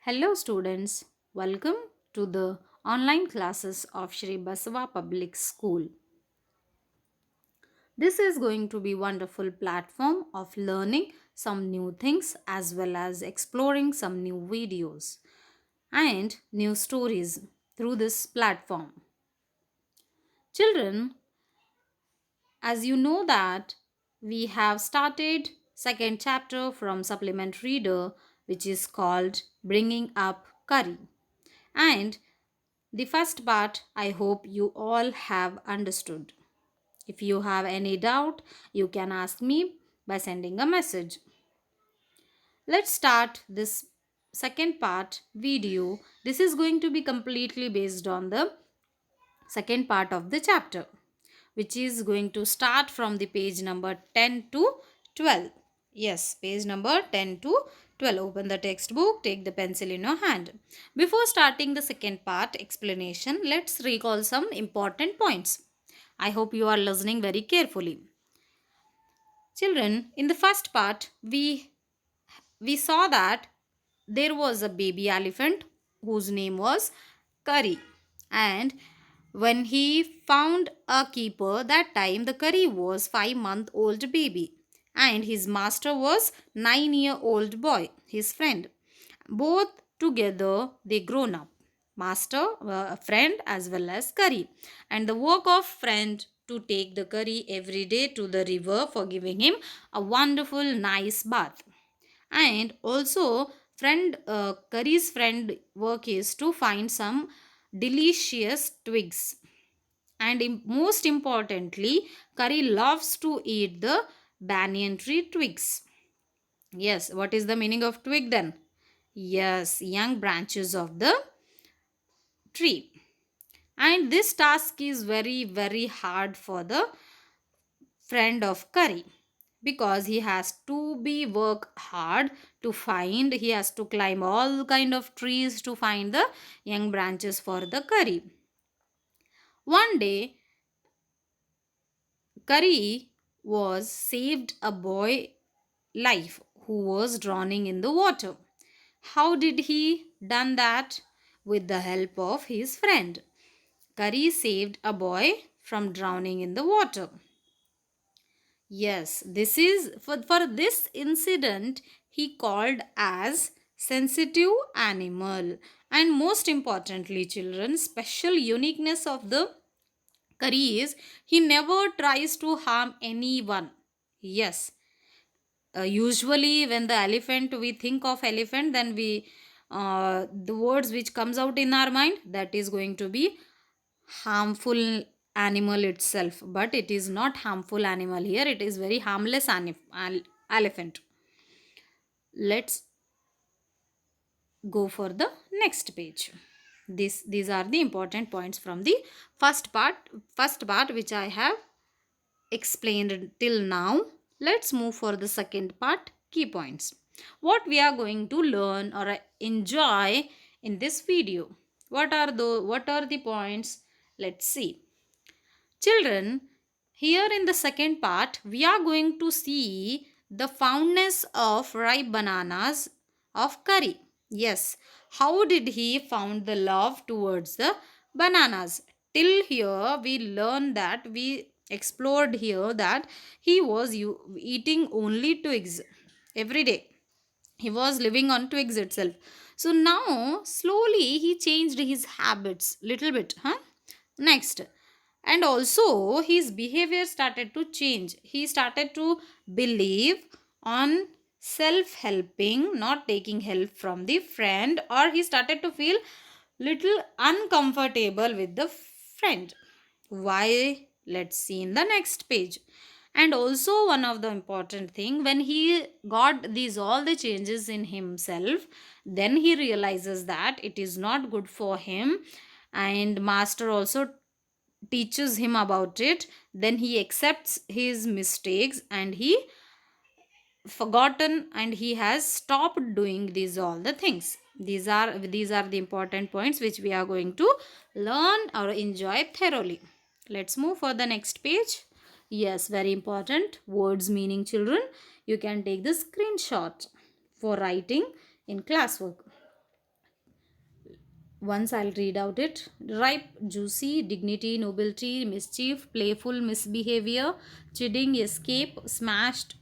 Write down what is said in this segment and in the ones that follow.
Hello students, welcome to the online classes of Shri Basava Public School. This is going to be wonderful platform of learning some new things as well as exploring some new videos and new stories through this platform. Children, as you know that we have started second chapter from supplementary reader which is called Bringing Up Kari. And the first part, I hope you all have understood. If you have any doubt, you can ask me by sending a message. Let's start this second part video. This is going to be completely based on the second part of the chapter, which is going to start from the page number 10 to 12. Yes, page number 10 to 12. Open the textbook, take the pencil in your hand. Before starting the second part explanation, let's recall some important points. I hope you are listening very carefully. Children, in the first part, we saw that there was a baby elephant whose name was Kari, and when he found a keeper, that time the Kari was 5-month-old baby and his master was 9-year-old boy, his friend. Both together they grown up, master, friend as well as Kari, and the work of friend to take the Kari every day to the river for giving him a wonderful nice bath. And also Kari's friend work is to find some delicious twigs, and most importantly Kari loves to eat the banyan tree twigs. Yes, what is the meaning of twig then? Yes, young branches of the tree. And this task is very hard for the friend of Kari, because he has to be work hard to find, he has to climb all kind of trees to find the young branches for the Kari. One day Kari was saved a boy life who was drowning in the water. How did he done that? With the help of his friend. Kari saved a boy from drowning in the water. Yes, this is for this incident he called as sensitive animal. And most importantly, children, special uniqueness of the Kari is he never tries to harm anyone. Yes, usually when the elephant, we think of elephant, then we the words which comes out in our mind, that is going to be harmful animal itself, but it is not harmful animal here, it is very harmless elephant. Let's go for the next page. These are the important points from the first part which I have explained till now. Let's move for the second part, key points. What we are going to learn or enjoy in this video. What are the points? Let's see. Children, here in the second part, we are going to see the fondness of ripe bananas of Kari. Yes, how did he found the love towards the bananas? Till here, we learned that we explored here that he was eating only twigs every day. He was living on twigs itself. So now, slowly, he changed his habits little bit. Next, and also his behavior started to change. He started to believe on self helping, not taking help from the friend, or he started to feel little uncomfortable with the friend. Why? Let's see in the next page. And also one of the important thing, when he got these all the changes in himself, then he realizes that it is not good for him, and master also teaches him about it. Then he accepts his mistakes and he forgotten, and he has stopped doing these all the things. These are the important points which we are going to learn or enjoy thoroughly. Let's move for the next page. Yes, very important words meaning, children. You can take the screenshot for writing in classwork. Once I'll read out it. Ripe, juicy, dignity, nobility, mischief, playful misbehavior, chiding, escape, smashed,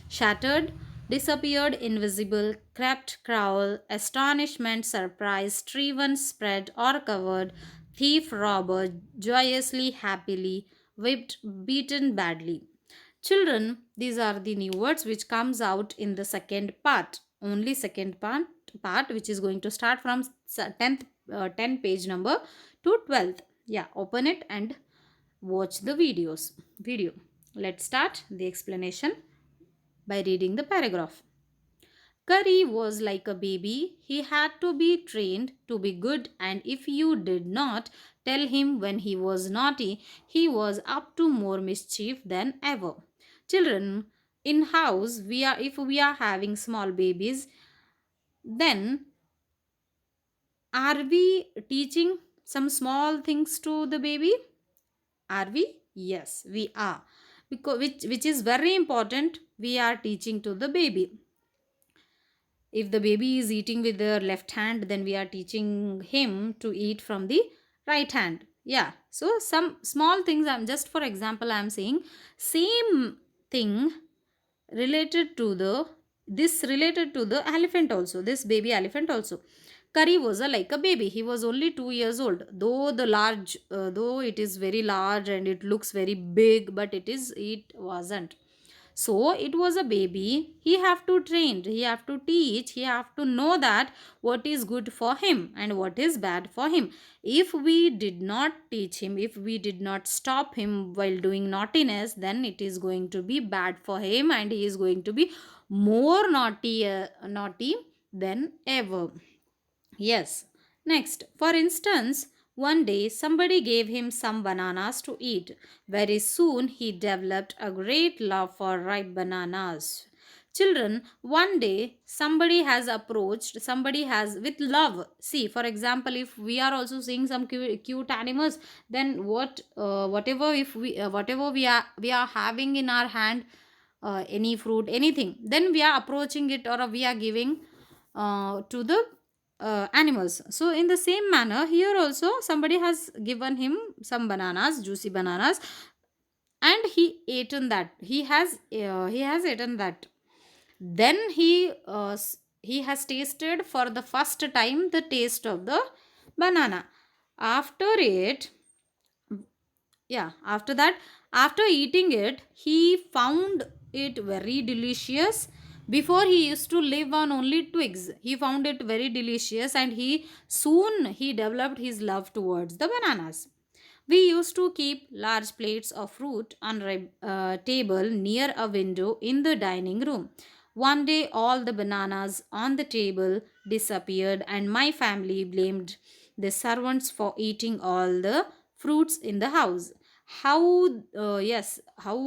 shattered, disappeared, invisible, crept, crawl, astonishment, surprise, striven, spread, or covered, thief, robber, joyously, happily, whipped, beaten badly. Children, these are the new words which comes out in the second part. Only second part which is going to start from 10th 10 page number to 12th. Yeah, open it and watch the video. Let's start the explanation by reading the paragraph. Curry was like a baby. He had to be trained to be good, and if you did not tell him when he was naughty, he was up to more mischief than ever. Children, in house, if we are having small babies, then are we teaching some small things to the baby? Are we? Yes, we are. Because which is very important, we are teaching to the baby. If the baby is eating with the left hand, then we are teaching him to eat from the right hand. Yeah. So some small things, I'm just for example I'm saying same thing related to the elephant also, this baby elephant also. Curry was like a baby. He was only 2 years old. Though it is very large and it looks very big, but it wasn't. So it was a baby. He have to train. He have to teach. He have to know that what is good for him and what is bad for him. If we did not teach him, if we did not stop him while doing naughtiness, then it is going to be bad for him, and he is going to be more naughty than ever. Yes. Next, for instance, one day somebody gave him some bananas to eat. Very soon he developed a great love for ripe bananas. Children, one day somebody has with love. See, for example, if we are also seeing some cute animals, then whatever we are having in our hand, any fruit, anything, then we are approaching it, or we are giving to the animals. So in the same manner, here also somebody has given him some bananas, juicy bananas, and he has eaten that. Then he has tasted for the first time the taste of the banana. After it, yeah, after that, after eating it, he found it very delicious. Before, he used to live on only twigs. He found it very delicious, and he developed his love towards the bananas. We used to keep large plates of fruit on a table near a window in the dining room. One day, all the bananas on the table disappeared, and my family blamed the servants for eating all the fruits in the house. How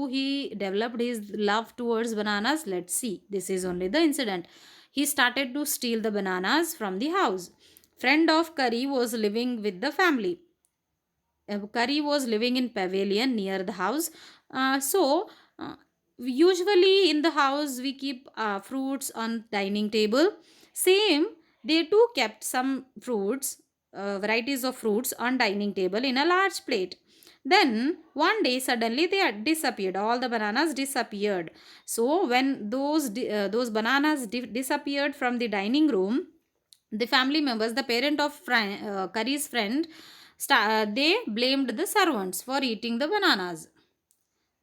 he developed his love towards bananas, let's see. This is only the incident. He started to steal the bananas from the house. Friend of Curry was living with the family. Curry was living in pavilion near the house. Usually in the house we keep fruits on dining table. Same, they too kept some fruits, varieties of fruits on dining table in a large plate. Then one day suddenly they had disappeared. All the bananas disappeared. So when those bananas disappeared from the dining room, the family members, the parent of Curry's friend, they blamed the servants for eating the bananas.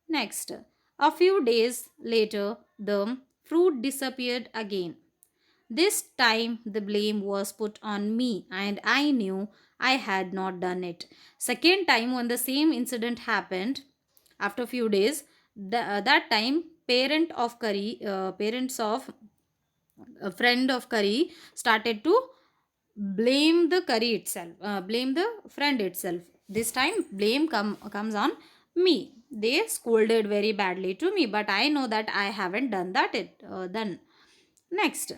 Next, a few days later, the fruit disappeared again. This time, the blame was put on me, and I knew I had not done it. Second time, when the same incident happened, after few days, that time, parents of a friend of Curry started to blame the friend itself. This time, blame comes on me. They scolded very badly to me, but I know that I haven't done that. Then next,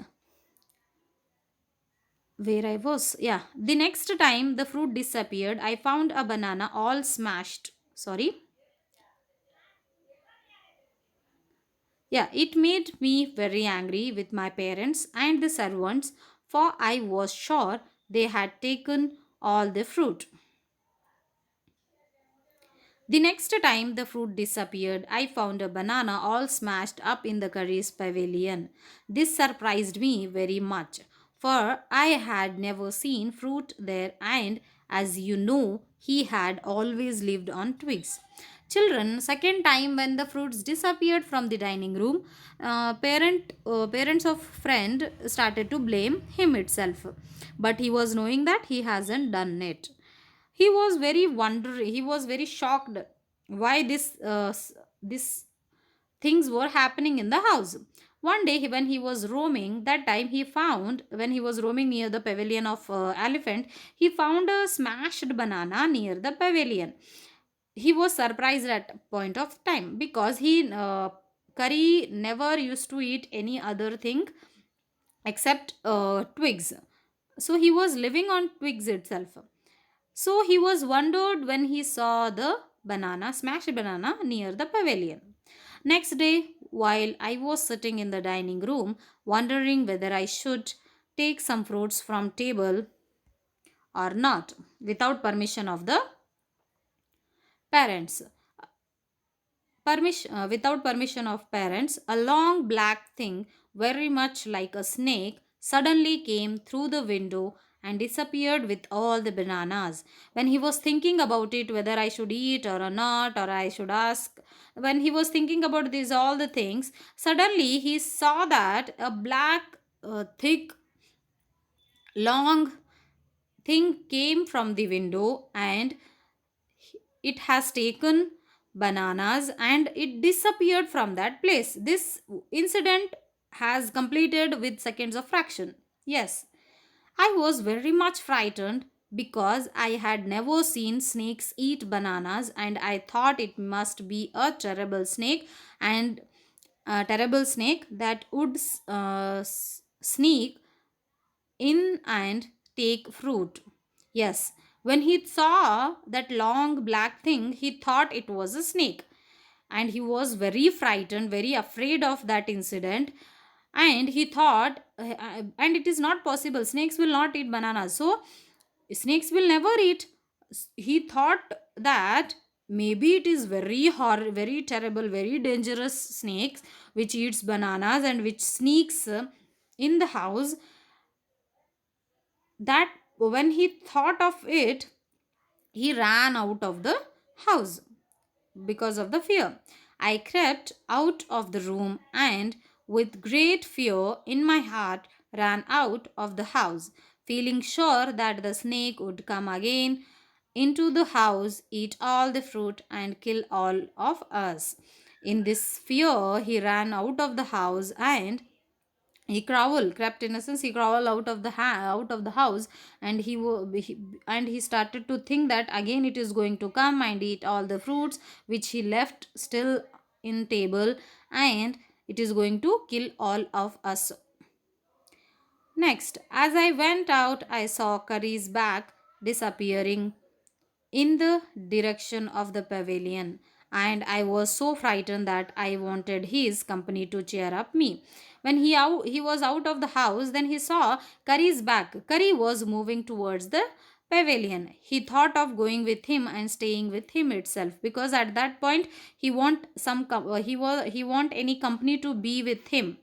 where I was, yeah, the next time the fruit disappeared, I found a banana all smashed. Sorry, yeah, it made me very angry with my parents and the servants, for I was sure they had taken all the fruit. The next time the fruit disappeared, I found a banana all smashed up in the curry's pavilion. This surprised me very much, for I had never seen fruit there, and as you know, he had always lived on twigs. Children, second time when the fruits disappeared from the dining room, parents of friend started to blame him itself, but he was knowing that he hasn't done it. He was very shocked why this things were happening in the house. One day when he was roaming, that time he found, when he was roaming near the pavilion of elephant, he found a smashed banana near the pavilion. He was surprised at point of time because he Curry never used to eat any other thing except twigs. So he was living on twigs itself. So he was wondered when he saw the banana, smashed banana near the pavilion. Next day, while I was sitting in the dining room, wondering whether I should take some fruits from table or not, without permission of the parents, without permission of parents, a long black thing, very much like a snake, suddenly came through the window and disappeared with all the bananas. When he was thinking about it, whether I should eat or not, or I should ask, when he was thinking about these all the things, suddenly he saw that a black, thick, long thing came from the window, and it has taken bananas and it disappeared from that place. This incident has completed with seconds of fraction. Yes, I was very much frightened because I had never seen snakes eat bananas, and I thought it must be a terrible snake, and a terrible snake that would sneak in and take fruit. Yes, when he saw that long black thing, he thought it was a snake, and he was very frightened, very afraid of that incident. And he thought, and it is not possible, snakes will not eat bananas, so snakes will never eat. He thought that maybe it is very terrible, very dangerous snakes which eats bananas and which sneaks in the house. That when he thought of it, he ran out of the house because of the fear. I crept out of the room and, with great fear in my heart, ran out of the house, feeling sure that the snake would come again into the house, eat all the fruit, and kill all of us. In this fear, he ran out of the house, and crept in essence, he crawled out of the out of the house, and and he started to think that again it is going to come and eat all the fruits which he left still in table, and it is going to kill all of us. Next, as I went out, I saw Curry's back disappearing in the direction of the pavilion, and I was so frightened that I wanted his company to cheer up me. When he was out of the house, then he saw Curry's back. Curry was moving towards the pavilion. He thought of going with him and staying with him itself, because at that point he want any company to be with him.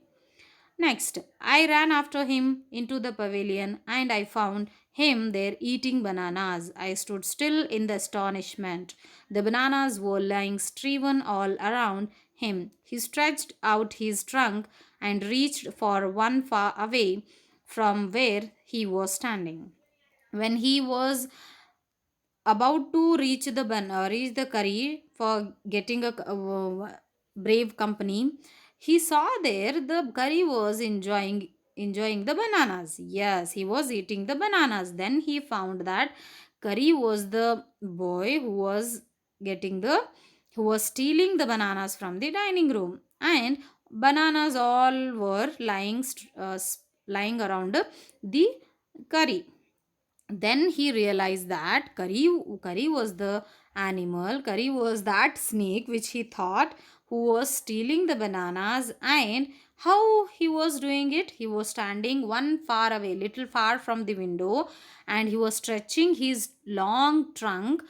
Next, I ran after him into the pavilion, and I found him there eating bananas. I stood still in the astonishment. The bananas were lying strewn all around him. He stretched out his trunk and reached for one far away from where he was standing. When he was about to reach the curry for getting a brave company, he saw there the curry was enjoying the bananas. Yes, he was eating the bananas. Then he found that curry was the boy getting the who was stealing the bananas from the dining room, and bananas all were lying around the curry. Then he realized that curry was the animal, curry was that snake which he thought who was stealing the bananas, and How he was doing it? He was standing one far away, little far from the window, and he was stretching his long trunk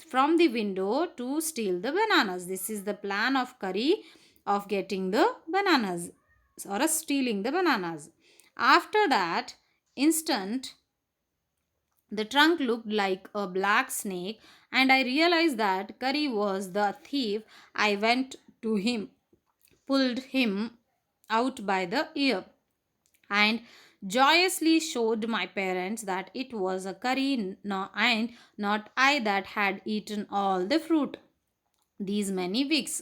from the window to steal the bananas. This is the plan of Kari of getting the bananas or stealing the bananas. After that instant, the trunk looked like a black snake, and I realized that Kari was the thief. I went to him, pulled him out by the ear, and joyously showed my parents that it was a Kari and not I that had eaten all the fruit these many weeks.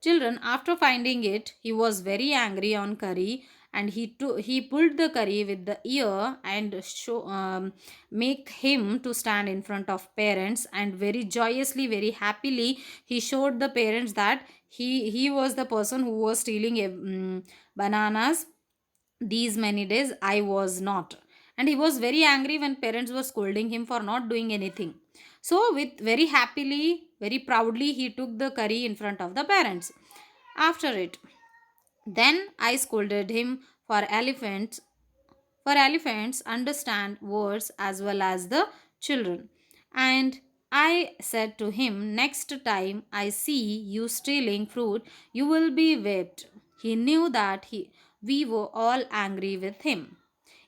Children, after finding it, he was very angry on Curry, and he pulled the Curry with the ear and make him to stand in front of parents, and very joyously, very happily he showed the parents that he was the person who was stealing bananas these many days. I was not. And he was very angry when parents were scolding him for not doing anything. So with very happily, very proudly, he took the curry in front of the parents. After it, then I scolded him for elephants understand words as well as the children. And I said to him, next time I see you stealing fruit, you will be whipped. He knew that we were all angry with him,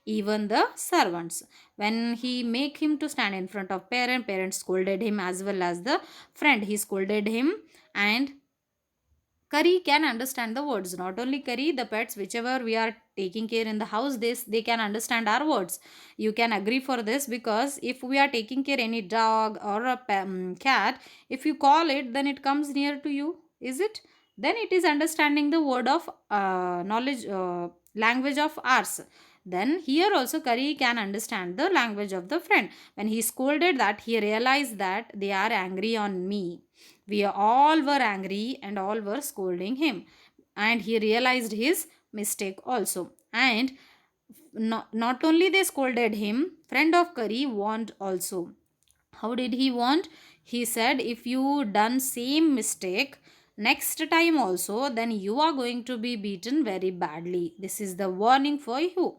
even the servants. When he make him to stand in front of parents scolded him as well as the friend. He scolded him, and Curry can understand the words. Not only Curry, the pets, whichever we are taking care in the house, they can understand our words. You can agree for this, because if we are taking care any dog or a cat, if you call it, then it comes near to you. Is it? Then it is understanding the word of knowledge, language of ours. Then here also Curry can understand the language of the friend. When he scolded that, he realized that they are angry on me. We all were angry and all were scolding him. And he realized his mistake also. And not only they scolded him, friend of Curry warned also. How did he want? He said, if you done same mistake next time also, then you are going to be beaten very badly. This is the warning for you.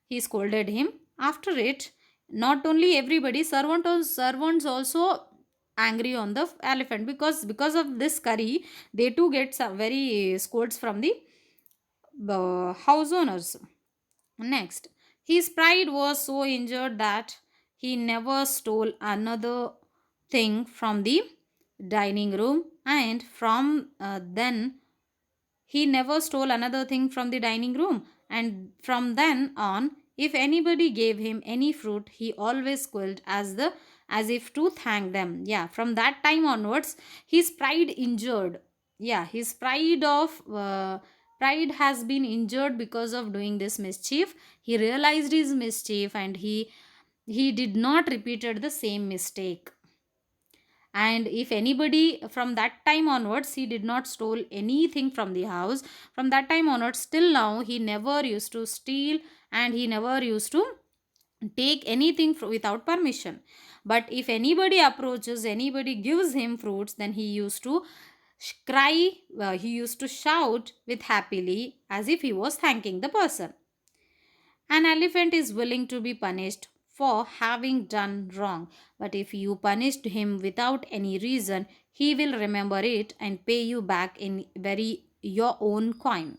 He scolded him. After it, not only everybody, servants also angry on the elephant, because of this curry, they too get some very scolds from the house owners. Next, his pride was so injured that he never stole another thing from the dining room, and from then he never stole another thing from the dining room. And from then on, if anybody gave him any fruit, he always squealed as if to thank them. Yeah, from that time onwards, his pride injured. Yeah, his pride has been injured because of doing this mischief. He realized his mischief, and he did not repeated the same mistake. And if anybody, from that time onwards, he did not stole anything from the house. From that time onwards till now, he never used to steal, and he never used to take anything without permission. But if anybody approaches, anybody gives him fruits, then he used to cry, he used to shout with happily, as if he was thanking the person. An elephant is willing to be punished for having done wrong, but if you punished him without any reason, he will remember it and pay you back in very your own coin.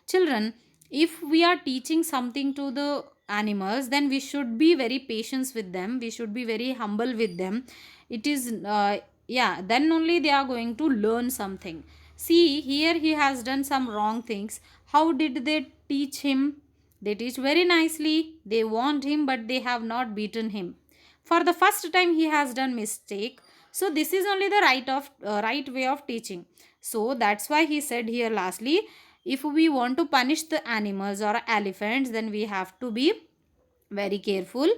Children, if we are teaching something to the animals, then we should be very patient with them. We should be very humble with them. It is yeah, then only they are going to learn something. See, here he has done some wrong things. How did they teach him? They teach very nicely. They warned him, but they have not beaten him. For the first time, he has done mistake. So this is only the right way of teaching. So that's why he said here lastly, if we want to punish the animals or elephants, then we have to be very careful.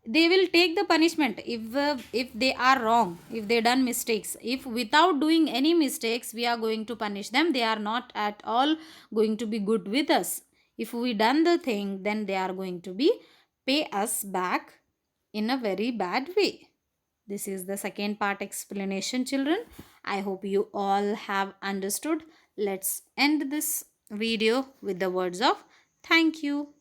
They will take the punishment if they are wrong, if they done mistakes. If without doing any mistakes we are going to punish them, they are not at all going to be good with us. If we done the thing, then they are going to be pay us back in a very bad way. This is the second part explanation, children. I hope you all have understood. Let's end this video with the words of thank you.